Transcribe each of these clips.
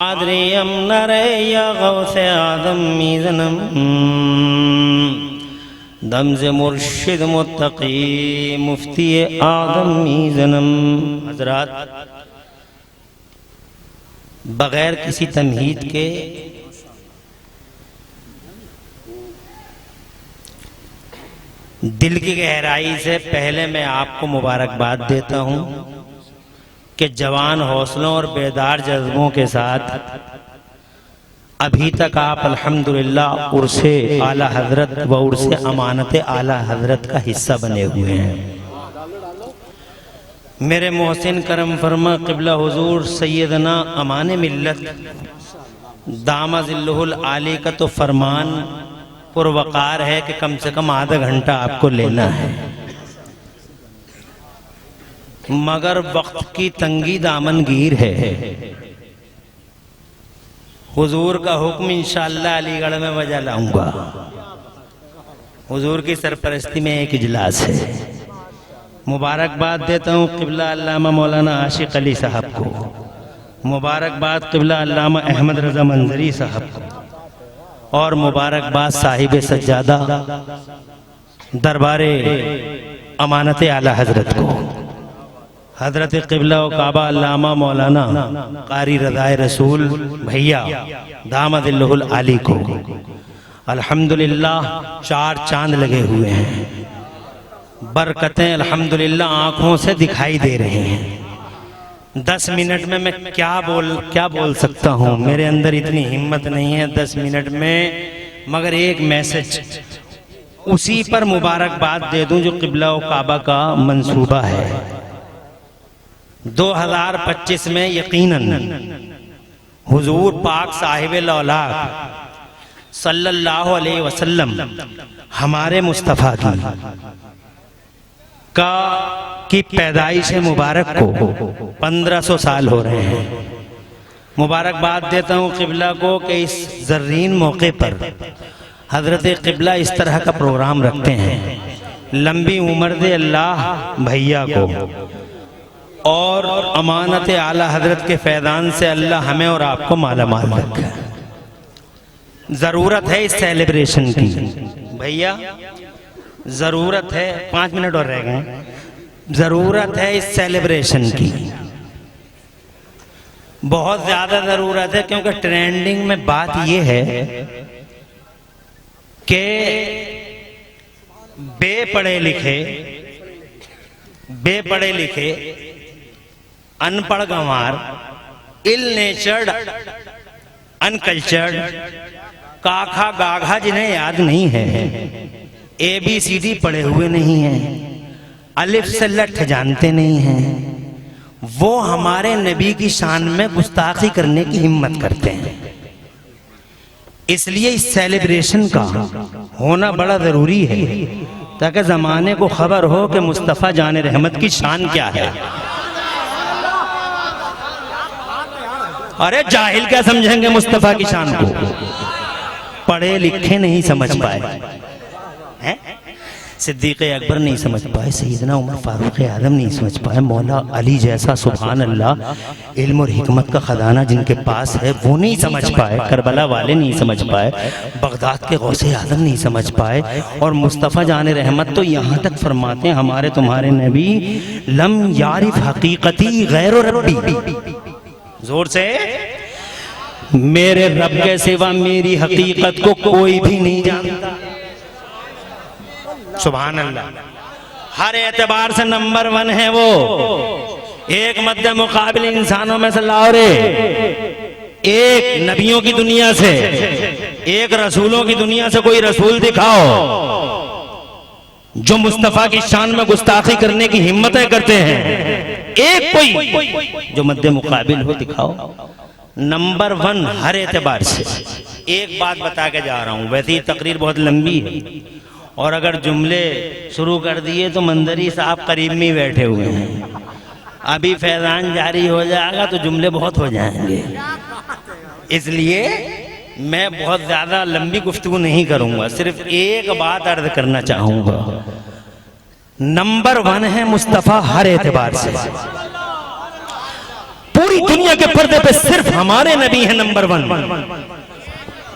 आद्रियम नरे या गौसे आदम मीज़नम दमज़े मुर्शिद मुत्तकी मुफ्ती आदम मीज़नम। हज़रात, बग़ैर किसी तमहीद के दिल की गहराई से पहले मैं आपको मुबारकबाद देता हूँ कि जवान हौसलों और बेदार जज्बों के साथ अभी तक आप अल्हम्दुलिल्लाह उर्से आला हजरत व उर्से अमानत आला हजरत का हिस्सा बने हुए हैं। मेरे मोहसिन करम फरमा क़िबला हुजूर सैयदना अमान मिल्लत दामा ज़िल्लुहुल आली का तो फरमान पुरवकार है कि कम से कम आधा घंटा आपको लेना है, मगर वक्त की तंगी दामनगीर है। हुजूर का हुक्म इंशाअल्लाह अलीगढ़ में बजा लाऊंगा। हुजूर की सरपरस्ती में एक इजलास है। मुबारकबाद देता हूँ क़िबला अल्लामा मौलाना आशिक अली साहब को, मुबारकबाद क़िबला अल्लामा अहमद रज़ा मंजरी साहब को, और मुबारकबाद साहिब सज्जादा दरबारे अमानत आला हजरत को, हजरत क़िबला व काबा अल्लामा मौलाना कारी रज़ाए रसूल भैया दामदिल्लुहुल आली को। अल्हम्दुलिल्लाह चार चांद लगे हुए हैं, बरकतें अल्हम्दुलिल्लाह आँखों से दिखाई दे रही हैं। 10 मिनट में मैं क्या बोल सकता हूँ, मेरे अंदर इतनी हिम्मत नहीं है 10 मिनट में, मगर एक मैसेज उसी पर मुबारकबाद दे दूं जो क़िबला व काबा का मंसूबा है। 2025 में यकीनन हुजूर पाक साहिब लौलाक सल्लल्लाहु अलैहि वसल्लम हमारे मुस्तफ़ा की पैदाइश मुबारक को 1500 साल हो रहे हैं। मुबारकबाद देता हूँ क़िबला को कि इस ज़र्रीन मौके पर हज़रत क़िबला इस तरह का प्रोग्राम रखते हैं। लंबी उम्र दे अल्लाह भैया को, और अमानत आला हजरत के फैदान से अल्लाह हमें और आपको माला माल रखे। ज़रूरत है इस सेलिब्रेशन की भैया, ज़रूरत है। 5 मिनट और रह गए। ज़रूरत है इस सेलिब्रेशन की, बहुत ज़्यादा ज़रूरत है, क्योंकि ट्रेंडिंग में बात यह है कि बेपढ़े लिखे अनपढ़ गंवार, इल नेचर्ड, अनकल्चर्ड, काखा गाघा जिन्हें याद नहीं है, ABCD पढ़े हुए नहीं हैं, अलिफ से लठ जानते नहीं हैं, वो हमारे नबी की शान में गुस्ताखी करने की हिम्मत करते हैं। इसलिए इस सेलिब्रेशन का होना बड़ा जरूरी है, ताकि जमाने को खबर हो कि मुस्तफ़ा जान रहमत की शान क्या है। अरे जाहिल क्या समझेंगे मुस्तफ़ा की शान को, पढ़े लिखे नहीं समझ पाए हैं, सिद्दीक़ अकबर नहीं समझ पाए, सैयदना उमर फारूक आज़म नहीं समझ पाए, मौला अली जैसा सुभान अल्लाह इल्म और हिकमत का खजाना जिनके पास है वो नहीं समझ पाए, करबला वाले नहीं समझ पाए, बगदाद के गौसे आज़म नहीं समझ पाए, और मुस्तफ़ा जान रहमत तो यहाँ तक फरमाते हैं हमारे तुम्हारे नबी लम यारिफ हकीकती गैर रब्बी, जोर से, मेरे रब के सिवा मेरी हकीकत को कोई भी नहीं जानता। सुभान अल्लाह, हर एतबार से नंबर 1 है वो। एक मद्दे मुकाबिल इंसानों में से लाओ रे, एक नबियों की दुनिया से, एक रसूलों की दुनिया से कोई रसूल दिखाओ जो मुस्तफ़ा की शान में गुस्ताखी करने की हिम्मतें करते हैं। एक कोई जो मद्दे मुकाबिल हो दिखाओ। नंबर 1 हर एतबार से। एक बात बता के जा रहा हूँ, वैसे ही तकरीर बहुत लंबी है, और अगर जुमले शुरू कर दिए तो मंदरी साहब करीब में बैठे हुए हैं, अभी फैजान जारी हो जाएगा तो जुमले बहुत हो जाएंगे। इसलिए मैं बहुत ज़्यादा लंबी गुफ्तगू नहीं करूँगा, सिर्फ एक बात अर्ज करना चाहूँगा। नंबर 1 है मुस्तफ़ा हर एतबार से। पूरी दुनिया दुनिया के पर्दे पे सिर्फ हमारे नबी हैं नंबर वन,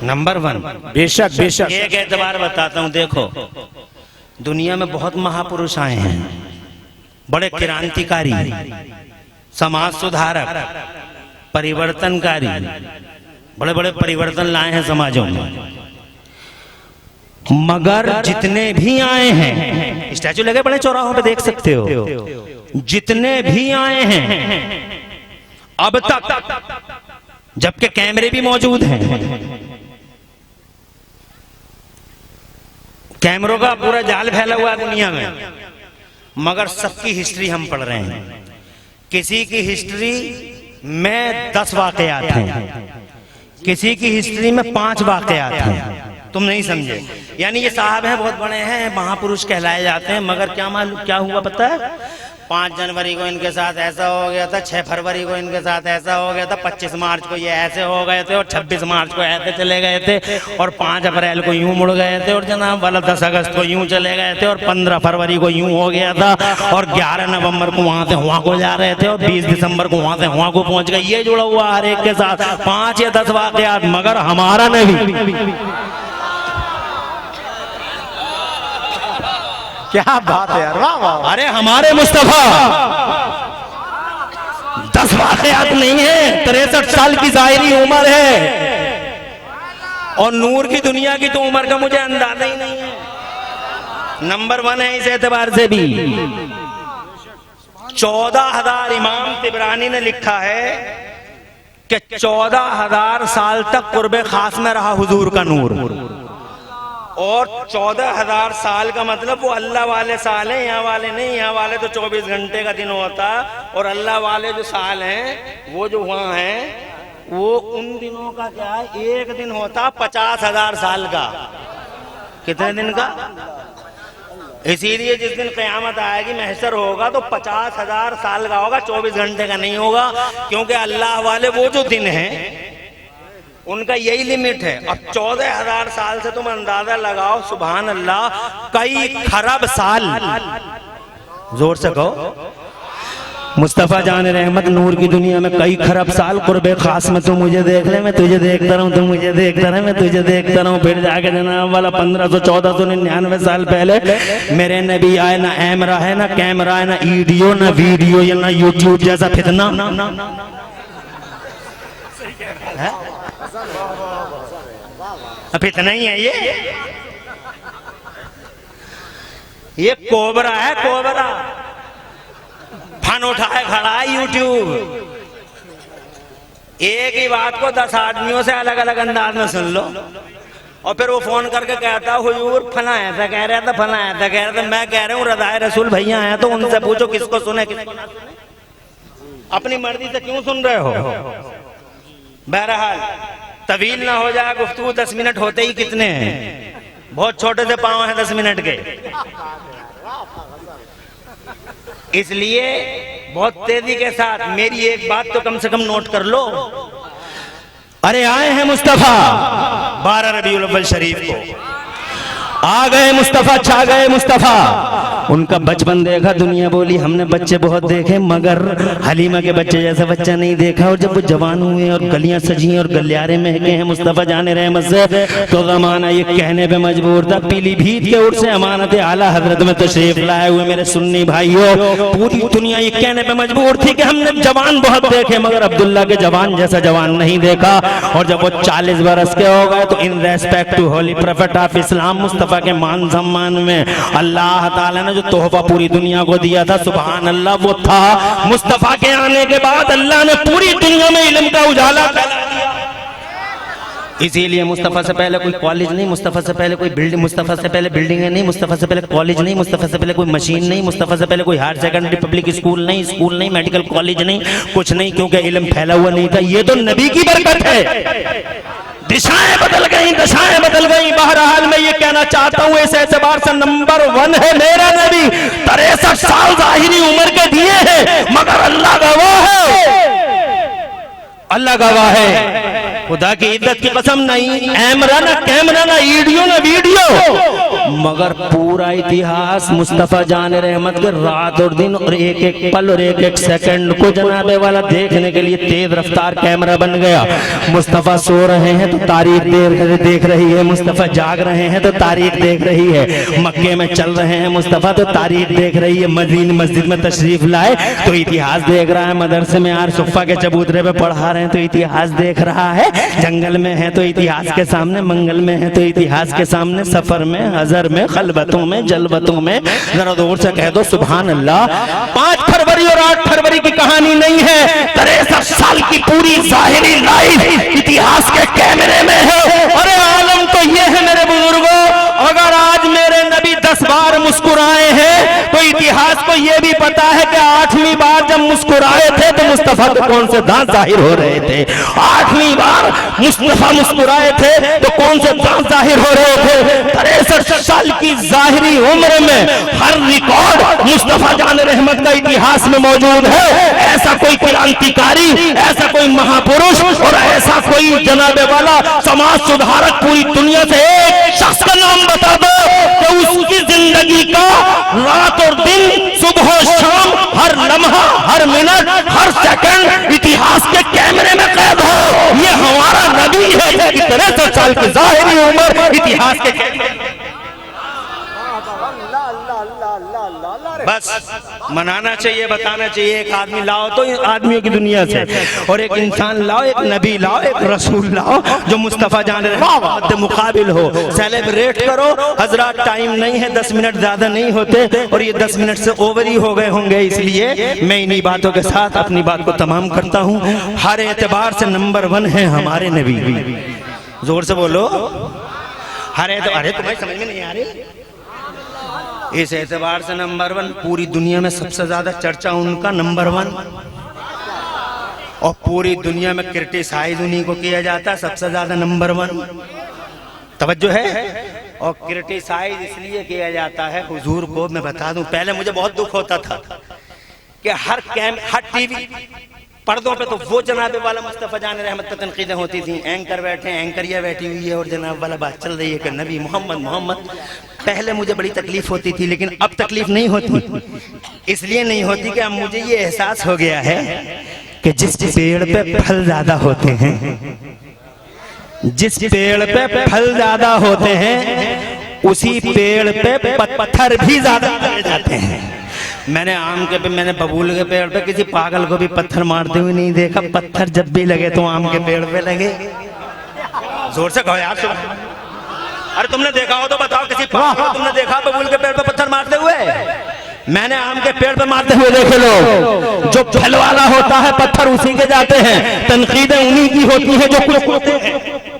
नंबर वन। बेशक बेशक। एक एतबार बताता हूं, देखो दुनिया में बहुत महापुरुष आए हैं, बड़े क्रांतिकारी, समाज सुधारक, परिवर्तनकारी, बड़े बड़े परिवर्तन लाए हैं समाजों में। मगर जितने भी आए हैं, स्टैचू लगे बड़े चौराहों पे देख सकते हो, जितने भी आए हैं अब तक, जबकि कैमरे भी मौजूद हैं, कैमरों का पूरा जाल फैला हुआ है दुनिया में, मगर सबकी हिस्ट्री हम पढ़ रहे हैं। किसी की हिस्ट्री में 10 वाकयात हैं, किसी की हिस्ट्री में 5 वाकयात हैं। तुम नहीं समझे, यानी ये साहब हैं, बहुत बड़े हैं, महापुरुष कहलाए जाते हैं, मगर क्या मालूम क्या हुआ पता है? 5 जनवरी को इनके साथ ऐसा हो गया था, 6 फरवरी को इनके साथ ऐसा हो गया था, 25 मार्च को ये ऐसे हो गए थे, और 26 मार्च को ऐसे चले गए थे, और 5 अप्रैल को यूं मुड़ गए थे, और जनाब वाला 10 अगस्त को यूं चले गए थे, और 15 फरवरी को यूं हो गया था, और 11 नवंबर को वहां से वहां को जा रहे थे, और 20 दिसंबर को वहां से वहां को पहुंच गए। ये जुड़ा हुआ हर एक के साथ 5 या 10 वाकयात, मगर हमारा नहीं। क्या बात है यार, वाह वाह। अरे हमारे मुस्तफा 10 वाकयात नहीं है, 63 साल की जाहिरी उम्र है, और नूर की दुनिया की तो उम्र का मुझे अंदाजा ही नहीं है। नंबर 1 है इस एतबार से भी। 14,000 इमाम तिबरानी ने लिखा है कि 14,000 साल तक कुर्बे खास में रहा हुजूर का नूर, और 14,000 साल का मतलब वो अल्लाह वाले साल हैं, यहाँ वाले नहीं। यहाँ वाले तो 24 घंटे का दिन होता, और अल्लाह वाले जो साल हैं वो जो वहाँ हैं वो उन दिनों का क्या है, एक दिन होता 50,000 साल का। कितने दिन का? इसीलिए जिस दिन क़यामत आएगी, महशर होगा, तो 50,000 साल का होगा, 24 घंटे का नहीं होगा, क्योंकि अल्लाह वाले वो जो दिन हैं उनका यही लिमिट है। अब 14,000 साल से तुम अंदाजा लगाओ, सुभान अल्लाह, कई खरब साल, जोर से कहो मुस्तफा जान रहमत, नूर की दुनिया में कई खरब साल कुर्बे खास में तू मुझे देख ले, मैं तुझे देखता रहूं, तू मुझे देखता रहे, मैं तुझे देखता रहूं। फिर जाके जनाब वाला 1500-1499 साल पहले मेरे नबी आए, ना ऐमरा है, ना कैमरा है, ना ईडियो, ना वीडियो, या ना यूट्यूब जैसा फितना। अब इतना ही है ये कोबरा है, कोबरा फन उठाए खड़ा है यूट्यूब। एक ही बात को 10 आदमियों से अलग अलग अंदाज में सुन लो, और फिर वो फोन करके कहता हुजूर फला ऐसा कह रहा था, फला ऐसा कह रहा था। मैं कह रहा हूँ रज़ाए रसूल भैया आया तो उनसे पूछो किसको सुने किसको ना सुने, अपनी मर्जी से क्यों सुन रहे हो। बहरहाल तवील ना हो जाए गुफ्तगू, 10 मिनट होते ही कितने हैं, बहुत छोटे से पाँव हैं 10 मिनट के, इसलिए बहुत तेजी के साथ मेरी एक बात तो कम से कम नोट कर लो। अरे आए हैं मुस्तफा 12 रबीउल अव्वल शरीफ को, आ गए मुस्तफा, छा गए मुस्तफा। उनका बचपन देखा, दुनिया बोली हमने बच्चे बहुत देखे, मगर हलीमा के बच्चे जैसा बच्चा नहीं देखा। और जब वो जवान हुए और गलियां सजी और गलियारे महके हैं मुस्तफा जाने रहमत से, तो ज़माना ये कहने पे मजबूर था, पीलीभीत के उर्स से अमानत आला हजरत में तशरीफ लाए हुए मेरे सुन्नी भाइयों, पूरी दुनिया ये कहने पे मजबूर थी कि हमने जवान बहुत देखे, मगर अब्दुल्ला के जवान जैसा जवान नहीं देखा। और जब वो 40 बरस के हो गए, तो in respect to holy prophet of Islam, Mustafa के मान सम्मान में अल्लाह ताला ने जो तोहफा पूरी दुनिया को दिया था, सुभान अल्लाह, वो था मुस्तफा के आने के बाद अल्लाह ने पूरी दुनिया में इल्म का उजाला फैला दिया। इसीलिए मुस्तफा से पहले कोई कॉलेज नहीं, मुस्तफा से पहले कोई बिल्डिंग, मुस्तफा से पहले बिल्डिंग नहीं, मुस्तफा से पहले कॉलेज नहीं, मुस्तफा से पहले कोई मशीन नहीं, मुस्तफा से पहले कोई हायर सेकेंडरी पब्लिक स्कूल नहीं, मेडिकल कॉलेज नहीं, कुछ नहीं, क्योंकि इल्म फैला हुआ नहीं था। ये तो नबी की बरकत है। दिशाएं बदल गई, दशाएं बदल गई। बहरहाल मैं ये कहना चाहता हूँ, इस एतबार से नंबर 1 है मेरा नबी। 63 साल जाहिरी उम्र के दिए हैं, मगर अल्लाह गवाह है, अल्लाह गवाह है, खुदा की इज्जत की कसम, नहीं कैमरा ना कैमरा ना वीडियो ना वीडियो, मगर पूरा इतिहास मुस्तफ़ा जान रहमत के रात और दिन और एक एक पल और एक एक सेकंड को जनाबे वाला देखने के लिए तेज रफ्तार कैमरा बन गया। मुस्तफ़ा सो रहे हैं तो तारीख देख रही है, मुस्तफ़ा जाग रहे हैं तो तारीख देख रही है, मक्के में चल रहे हैं मुस्तफ़ा तो तारीख देख रही है, मस्जिद में तशरीफ लाए तो इतिहास देख रहा है, मदरसे में यार सुफ़ा के चबूतरे पे पढ़ा रहे हैं तो इतिहास देख रहा है, जंगल में है तो इतिहास के सामने, मंगल में है तो इतिहास के सामने, सफर में, हजर में, खलबतों में, जलबतों में, जरा दूर से कह दो सुभान अल्लाह। 5 फरवरी और 8 फरवरी की कहानी नहीं है, 63 साल की पूरी जाहिरी लाइफ इतिहास के कैमरे में है। अरे आलम तो ये है मेरे बुजुर्गों, अगर आज मेरे नबी 10 बार मुस्कुराए हैं तो इतिहास को ये भी पता है कि 8वीं बार जब मुस्कुराए थे तो मुस्तफा के कौन से दांत जाहिर हो रहे थे, 8वीं बार मुस्तफा मुस्कुराए थे तो कौन से दांत जाहिर हो रहे थे। 63 साल की जाहिरी उम्र में हर रिकॉर्ड मुस्तफा जान रहमत का इतिहास में मौजूद है। ऐसा कोई क्रांतिकारी, ऐसा कोई महापुरुष और ऐसा कोई जनाबे वाला समाज सुधारक पूरी दुनिया से एक शख्स का नाम बता दो कि उसकी जिंदगी का रात और दिन, सुबह शाम, हर लम्हा, हर मिनट, हर सेकंड इतिहास के कैमरे में कैद हो। ये हमारा नबी है, 63 साल की जाहिरी उम्र इतिहास के कैमरे। बस मनाना चाहिए, बताना चाहिए। एक आदमी लाओ तो आदमियों की दुनिया से, और एक इंसान लाओ, एक नबी लाओ, एक रसूल लाओ जो मुस्तफ़ा जान रहमत मुकाबिल हो। सेलिब्रेट करो हजरात, टाइम नहीं है, 10 मिनट ज्यादा नहीं होते और ये 10 मिनट से ओवर ही हो गए होंगे, इसलिए मैं इन्हीं बातों के साथ अपनी बात को तमाम करता हूँ। हर एतबार से नंबर 1 है हमारे नबी। जोर से बोलो, हर एतबार। अरे तुम्हारी समझ में नहीं आ रही? इस एतबार से नंबर 1, पूरी दुनिया में सबसे ज्यादा चर्चा उनका नंबर 1, और पूरी दुनिया में क्रिटिसाइज उन्हीं को किया जाता है सबसे ज्यादा नंबर 1। तवज्जो है? और क्रिटिसाइज इसलिए किया जाता है, हुजूर को मैं बता दूं, पहले मुझे बहुत दुख होता था कि हर टीवी पर्दों पे तो वो जनाबे वाला मुस्तफ़ा जान रहमत पर तनकीदें होती थी, एंकर बैठे, एंकरिया बैठी हुई है और जनाब वाला बात चल रही है कि नबी मोहम्मद। पहले मुझे बड़ी तकलीफ होती थी, लेकिन अब तकलीफ नहीं होती। इसलिए नहीं होती कि अब मुझे ये एहसास हो गया है कि जिस पेड़ पे फल ज्यादा होते हैं, जिस पेड़ पे फल ज्यादा होते हैं उसी पेड़ पे पत्थर भी ज्यादा लगे जाते हैं। मैंने आम के पे, मैंने बबूल के पेड़ पे किसी पागल को भी पत्थर मारते हुए नहीं देखा। पत्थर जब भी लगे तो आम के पेड़ पे लगे। जोर से कहो यार। अरे तुमने देखा हो तो बताओ, किसी पागल को तुमने देखा बबूल के पेड़ पे पत्थर मारते हुए? मैंने आम के पेड़ पे मारते हुए देखे लोग। जो फल वाला होता है पत्थर उसी के जाते हैं, तनकीदें उन्हीं की होती हैं जो कुछ होते हैं।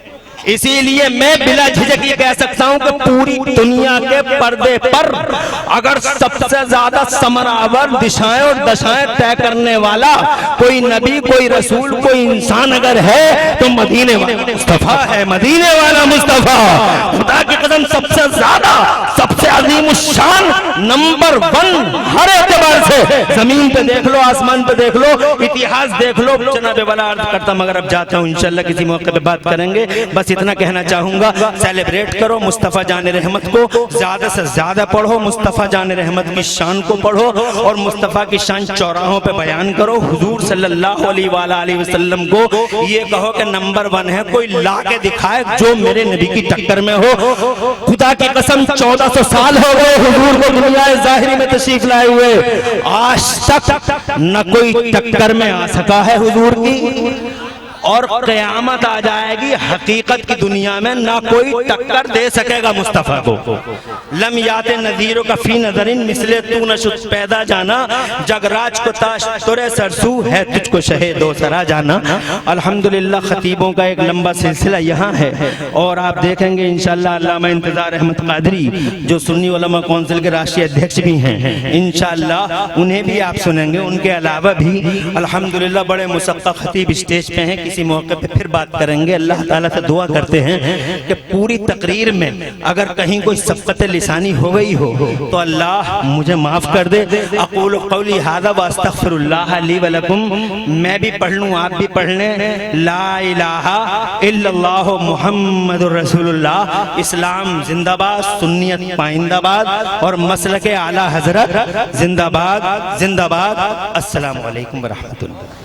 इसीलिए मैं बिला झिझक ये कह सकता हूं कि पूरी दुनिया के पर्दे पर अगर सबसे ज्यादा समरावर दिशाएं और दशाएं तय करने वाला कोई नबी, कोई रसूल, कोई इंसान अगर है तो मदीने वाला मुस्तफा है, मदीने वाला मुस्तफा। खुदा की कसम सबसे ज्यादा, सबसे अजीम शान, नंबर 1 हर एतबार से। जमीन पे देख लो, आसमान पे देख लो, इतिहास देख लो। जनाबे वाला अर्ज करता मगर अब जाता हूँ, इंशाल्लाह किसी मौके पे बात करेंगे। बस इतना कहना चाहूंगा, सेलिब्रेट करो मुस्तफ़ा जान रहमत को, ज्यादा से ज्यादा पढ़ो, मुस्तफ़ा जान रहमत की शान को पढ़ो और मुस्तफ़ा की शान चौराहों पे बयान करो। हुजूर सल्लल्लाहु अलैहि वसल्लम को ये कहो कि नंबर 1 है, कोई ला के दिखाए जो मेरे नबी की टक्कर में हो। खुदा की कसम 1400 साल हो गए हुजूर को दुनिया ज़ाहिरी में तशरीफ लाए हुए, आज तक न कोई टक्कर में आ सका है हुजूर की। और क़यामत आ जाएगी, हकीकत की दुनिया में ना कोई टक्कर दे सकेगा मुस्तफ़ा को। लम याते नज़ीरों का फी नज़रिन मिसले तू न शुद पैदा जाना, जगराज को ताश तुरे सरसू है तुझको शहे दो सरा जाना। अल्हम्दुलिल्लाह खतीबों का एक लंबा सिलसिला यहाँ है और आप देखेंगे इंशाअल्लाह अल्लामा इंतज़ार अहमद कादरी जो सुन्नी उलमा कौंसिल के राष्ट्रीय अध्यक्ष भी हैं, इंशाअल्लाह उन्हें भी आप सुनेंगे। उनके अलावा भी अल्हम्दुलिल्लाह बड़े मुसक्का खतीब स्टेज पे हैं। किसी मौके पे फिर बात करेंगे। अल्लाह ताला से दुआ करते हैं कि पूरी तकरीर में अगर कहीं कोई सबकत लिसानी हो गई हो तो अल्लाह मुझे माफ़ कर दे। अक़ूलु क़ौली हाज़ा व अस्तग़फ़िरुल्लाह ली व लकुम। मैं भी पढ़ लूँ, आप भी पढ़ लें। ला इलाहा इल्लल्लाह मुहम्मदुर रसूलुल्लाह। इस्लाम जिंदाबाद, सुन्नियत पाइंदाबाद और मसलके आला हज़रत जिंदाबाद जिंदाबाद। अस्सलामु अलैकुम व रहमतुल्लाह।